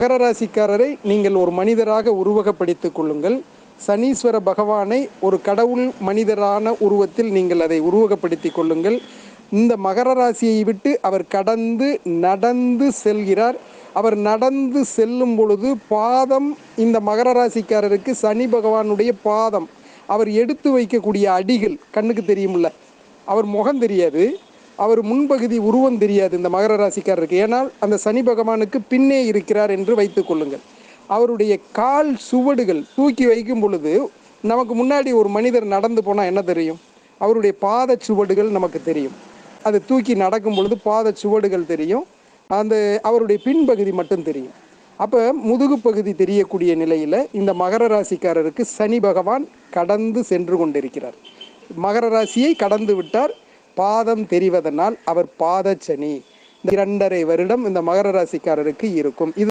மகர ராசிக்காரரை நீங்கள் ஒரு மனிதராக உருவகப்படுத்திக் கொள்ளுங்கள். சனீஸ்வர பகவானை ஒரு கடவுள் மனிதரான உருவத்தில் நீங்கள் அதை உருவகப்படுத்திக் கொள்ளுங்கள். இந்த மகர ராசியை விட்டு அவர் கடந்து நடந்து செல்கிறார். அவர் நடந்து செல்லும் பொழுது பாதம், இந்த மகர ராசிக்காரருக்கு சனி பகவானுடைய பாதம், அவர் எடுத்து வைக்கக்கூடிய அடிகள் கண்ணுக்கு தெரியும்ல. அவர் முகம் தெரியாது, அவர் முன்பகுதி உருவம் தெரியாது இந்த மகர ராசிக்காரருக்கு. ஏனால் அந்த சனி பகவானுக்கு பின்னே இருக்கிறார் என்று வைத்துக் கொள்ளுங்கள். அவருடைய கால் சுவடுகள் தூக்கி வைக்கும் பொழுது நமக்கு முன்னாடி ஒரு மனிதர் நடந்து போனால் என்ன தெரியும்? அவருடைய பாத சுவடுகள் நமக்கு தெரியும். அது தூக்கி நடக்கும் பொழுது பாத சுவடுகள் தெரியும். அந்த அவருடைய பின்பகுதி மட்டும் தெரியும். அப்போ முதுகு பகுதி தெரியக்கூடிய நிலையில் இந்த மகர ராசிக்காரருக்கு சனி பகவான் கடந்து சென்று கொண்டிருக்கிறார். மகர ராசியை கடந்து விட்டார். பாதம் தெரிவதனால் அவர் பாதச்சனி 2.5 வருடம் இந்த மகர ராசிக்காரருக்கு இருக்கும். இது